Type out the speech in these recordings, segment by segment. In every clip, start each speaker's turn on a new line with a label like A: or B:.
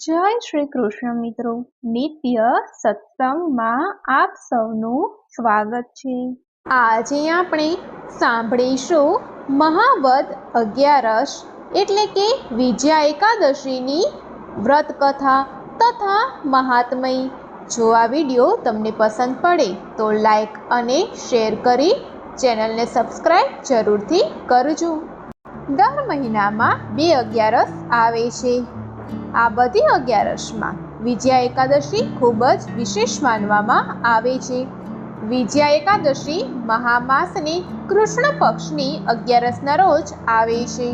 A: જય શ્રી કૃષ્ણ મિત્રો, નિત્ય સત્સંગમાં આપ સૌનું સ્વાગત છે।
B: આજે આપણે સાંભળીશું મહાવદ 11 એટલે કે વિજયા એકાદશીની વ્રત કથા તથા મહાત્મય। જો આ વિડીયો તમને પસંદ પડે તો લાઈક અને શેર કરી ચેનલને સબસ્ક્રાઈબ જરૂરથી કરજો। દર મહિનામાં 2 11 આવે છે। આ બધી 11માં વિજયા એકાદશી ખૂબ જ વિશેષ માનવામાં આવે છે। વિજયા એકાદશી મહામાસની કૃષ્ણ પક્ષની 11ના રોજ આવે છે।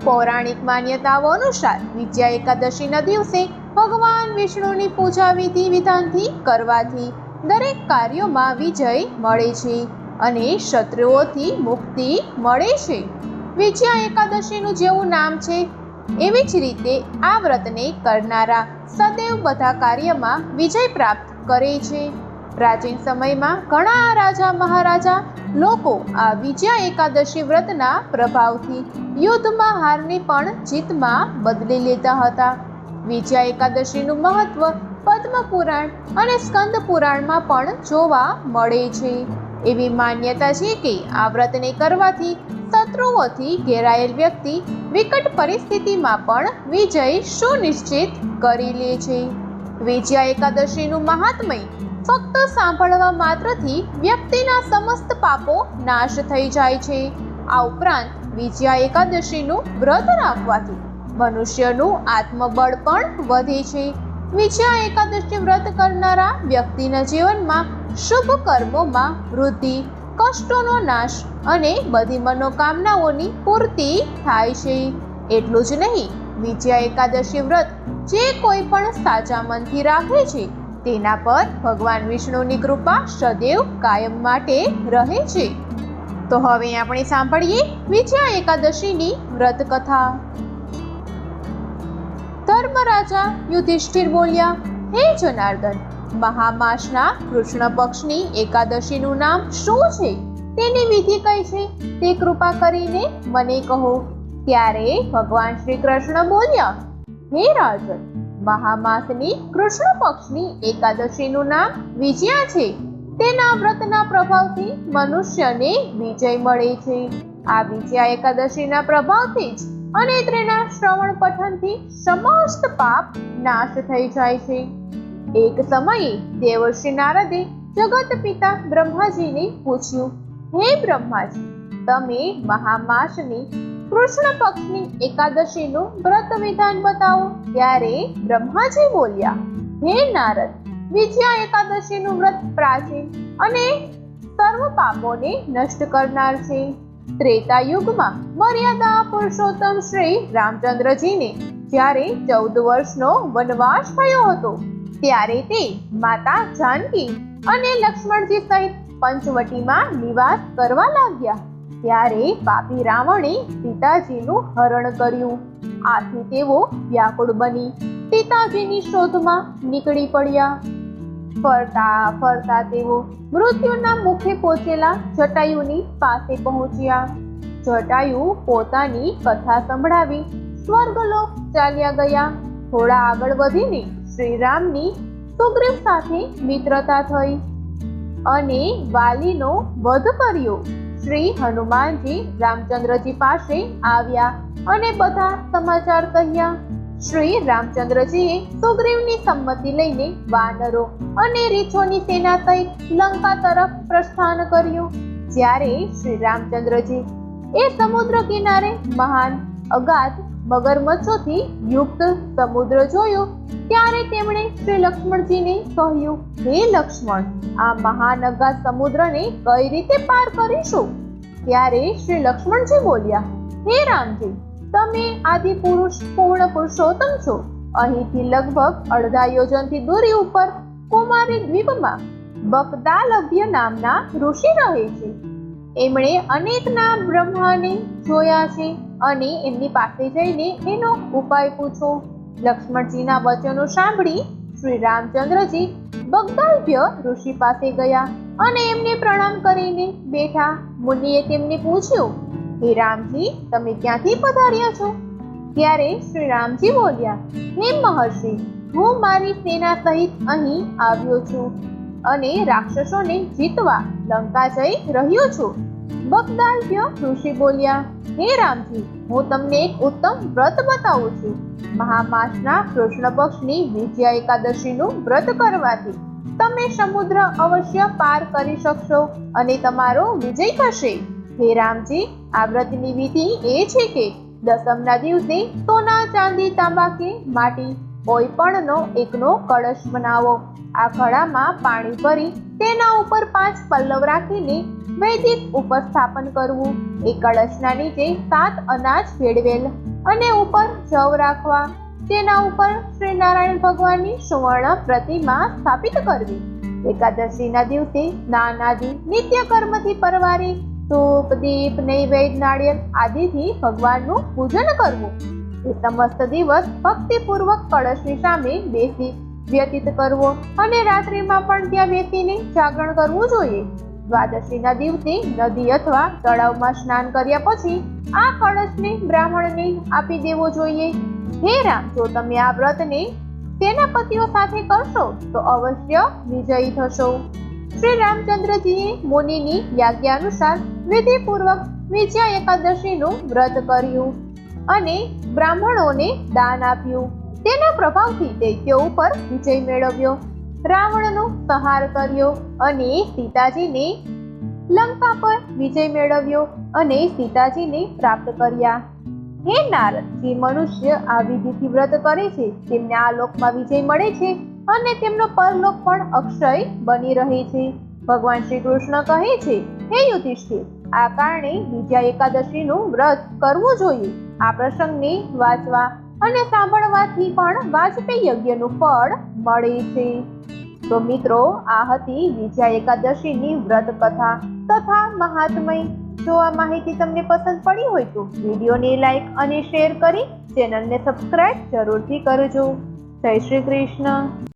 B: પૌરાણિક માન્યતાઓ અનુસાર વિજયા એકાદશીના દિવસે ભગવાન વિષ્ણુની પૂજા વિધિ વિધાનથી કરવાથી દરેક કાર્યોમાં વિજય મળે છે અને શત્રુઓથી મુક્તિ મળે છે। વિજયા એકાદશીનું જેવું નામ છે એવી જ રીતે આ વ્રતને કરનારા સદૈવ બધા કાર્યમાં વિજય પ્રાપ્ત કરે છે। પ્રાચીન સમયમાં ઘણા રાજા મહારાજા લોકો આ વિજયા એકાદશી વ્રતના પ્રભાવથી યુદ્ધમાં હારને પણ જીતમાં બદલી લેતા હતા। વિજયા એકાદશીનું મહત્વ પદ્મ પુરાણ અને સ્કંદ પુરાણમાં પણ જોવા મળે છે। એવી માન્યતા છે કે આ વ્રતને કરવાથી શત્રુઓથી ઘેરાયેલ વ્યક્તિ વિકટ પરિસ્થિતિમાં પણ વિજય સુનિશ્ચિત કરી લે છે। વિજયા એકાદશીનું મહાત્મય ફક્ત સાંભળવા માત્રથી વ્યક્તિના સમસ્ત પાપો નાશ થઈ જાય છે। આ ઉપરાંત વિજયા એકાદશીનું વ્રત રાખવાથી મનુષ્યનું આત્મબળ પણ વધે છે। વિજયા એકાદશી વ્રત કરનારા વ્યક્તિના જીવનમાં શુભ કર્મોમાં વૃદ્ધિ, કષ્ટોનો નાશ અને બધી મનોકામનાઓની પૂર્તિ થાય છે। એટલું જ નહીં, વિજયા એકાદશી વ્રત જે કોઈ પણ સાચા મનથી રાખે છે તેના પર ભગવાન વિષ્ણુની કૃપા સદૈવ કાયમ માટે રહે છે। તો હવે આપણે સાંભળીએ વિજયા એકાદશીની વ્રત કથા। ધર્મરાજા યુધિષ્ઠિર બોલ્યા, હે જનાર્દન, મહામાસના કૃષ્ણ પક્ષની એકાદશીનું નામ શું છે, તેની વિધિ કઈ છે તે કૃપા કરીને મને કહો। ત્યારે ભગવાન શ્રી કૃષ્ણ બોલ્યા, હે રાજન, મહામાસની કૃષ્ણ પક્ષની એકાદશીનું નામ વિજયા છે। તેના વ્રતના પ્રભાવથી મનુષ્યને વિજય મળે છે। આ વિજયા એકાદશીના પ્રભાવથી જ અને તેના શ્રવણ પઠનથી સમસ્ત પાપ નાશ થઈ જાય છે। એક સમયે દેવર્ષિ નારદે જગત પિતા બ્રહ્માજીને પૂછ્યું, હે બ્રહ્માજી, તમે મહામાસની કૃષ્ણ પક્ષની એકાદશીનું વ્રત વિધાન બતાવો। ત્યારે બ્રહ્માજી બોલ્યા, હે નારદ, વિજયા એકાદશીનું વ્રત પ્રાચીન અને સર્વ પાપોને નષ્ટ કરનાર છે। ત્રેતા યુગમાં મર્યાદા પુરુષોત્તમ શ્રી રામચંદ્રજીને જ્યારે 14 વર્ષનો વનવાસ થયો હતો ત્યારે તે માતા જાનકી અને લક્ષ્મણજી સહિત પંચવટીમાં નિવાસ કરવા લાગ્યા। ત્યારે પાપી રાવણે સીતાજીનું હરણ કર્યું। આથી તેઓ વ્યાકુળ બની સીતાજીની શોધમાં નીકળી પડ્યા। ફરતા ફરતા તેઓ મૃત્યુના મુખે પહોંચેલા જટાયુની પાસે પહોંચ્યા। જટાયુ પોતાની કથા સંભળાવી સ્વર્ગલોક ચાલ્યા ગયા। થોડા આગળ વધીને શ્રીરામની સુગ્રીવ સાથે મિત્રતા થઈ અને વાલીનો વધ કર્યો। શ્રી હનુમાનજી રામચંદ્રજી પાસે આવ્યા અને બધા સમાચાર કહ્યા। શ્રી રામચંદ્રજીએ સુગ્રીવની સંમતિ લઈને વાનરો અને રીછોની સેના સહિત લંકા તરફ પ્રસ્થાન કર્યું। જ્યારે શ્રી રામચંદ્રજી એ સમુદ્ર કિનારે મહાન અગાધ મગરમચ્છોથી યુક્ત સમુદ્ર જોયો ત્યારે તેમણે શ્રી લક્ષ્મણજીને કહ્યું, હે લક્ષ્મણ, આ મહાન અગાધ સમુદ્રને કઈ રીતે પાર કરીશું? ત્યારે શ્રી લક્ષ્મણજી બોલ્યા, હે રામજી, તમે આદિ પુરુષ પૂર્ણ પુરુષોત્તમ છો। અહીંથી લગભગ અડધા યોજનથી દૂરી ઉપર કુમારી દ્વીપમાં બકદાલભ્ય નામના ઋષિ રહે છે। એમણે અનેકના બ્રહ્માને જોયા છે અને એમની પાસે જઈને એનો ઉપાય પૂછો। લક્ષ્મણજીના વચનો સાંભળી શ્રી રામચંદ્રજી બગદાલભ્ય ઋષિ પાસે ગયા અને એમને પ્રણામ કરીને બેઠા। મુનિએ તેમને પૂછ્યું, હે રામજી, તમે ક્યાંથી પધાર્યા છો? ત્યારે શ્રી રામજી બોલ્યા, હે મહર્ષિ, હું મારી સેના સહિત અહીં આવ્યો છું અને રાક્ષસોને જીતવા લંકા જઈ રહ્યો છું. બગદાલ્ભ્ય ઋષિ બોલ્યા, હે રામજી, હું તમને એક ઉત્તમ વ્રત બતાવું છું. મહામાસના કૃષ્ણ પક્ષની વિજયા એકાદશીનું વ્રત કરવાથી તમે સમુદ્ર અવશ્ય પાર કરી શકશો અને તમારો વિજય થશે. હે રામજી, આ વ્રતની વિધિ એ છે કે દસમના દિવસે સોના, ચાંદી, તાંબા કે માટી કોઈ પણનો એકનો કળશ બનાવો. આ ઘડામાં પાણી ભરી તેના ઉપર 5 પલ્લવ રાખીને વૈદિક ઉપસ્થાપન કરવું. એ કળશના નીચે 7 અનાજ ભેળવેલ અને ઉપર જવ રાખવા. તેના ઉપર શ્રી નારાયણ ભગવાનની સુવર્ણ પ્રતિમા સ્થાપિત કરવી. એકાદશીના દિવસે સ્નાન આદિ નિત્ય કર્મથી પરવારી ધૂપ, દીપ, નૈવેદ્ય, નાળિયેર આદિથી ભગવાનનું પૂજન કરવું. એ સમસ્ત દિવસ ભક્તિપૂર્વક કળશની સામે બેસી વ્યતીત કરવો અને રાત્રિમાં પણ ત્યાં બેસીને જાગરણ કરવું જોઈએ. દ્વાદશીના દિવસે નદી અથવા તળાવમાં સ્નાન કર્યા પછી આ કળશને બ્રાહ્મણને આપી દેવો જોઈએ. હે રામ, જો તમે આ વ્રતને સેનાપતિઓ સાથે કરશો તો અવશ્ય વિજયી થશો. શ્રી રામચંદ્રજીએ મુનિની આજ્ઞા અનુસાર વિધિપૂર્વક વિજયા એકાદશીનું વ્રત કર્યું અને બ્રાહ્મણોને દાન આપ્યું. તેના પ્રભાવથી દૈત્યો ઉપર વિજય મેળવ્યો, રાવણનો સંહાર કર્યો અને સીતાજીને લંકા પર વિજય મેળવ્યો અને સીતાજીને પ્રાપ્ત કર્યા. હે નારદ, જે મનુષ્ય આ વિધિથી વ્રત કરે છે તેમને આ લોકમાં વિજય મળે છે અને તેમનો પરલોક પણ અક્ષય બની રહે છે. ભગવાન શ્રી કૃષ્ણ કહે છે, હે યુધિષ્ઠિર, આ કારણે વિજયા એકાદશીનું વ્રત કરવું જોઈએ. આ પ્રસંગને વાંચવા અને સાંભળવાથી પણ વાજપેયી યજ્ઞનું ફળ મળે છે. તો મિત્રો, આ હતી વિજયા એકાદશીની વ્રત કથા તથા મહાત્મય. જો આ માહિતી તમને પસંદ પડી હોય તો વિડીયોને લાઈક અને શેર કરી ચેનલને સબસ્ક્રાઇબ જરૂરથી કરજો. જય શ્રી કૃષ્ણ.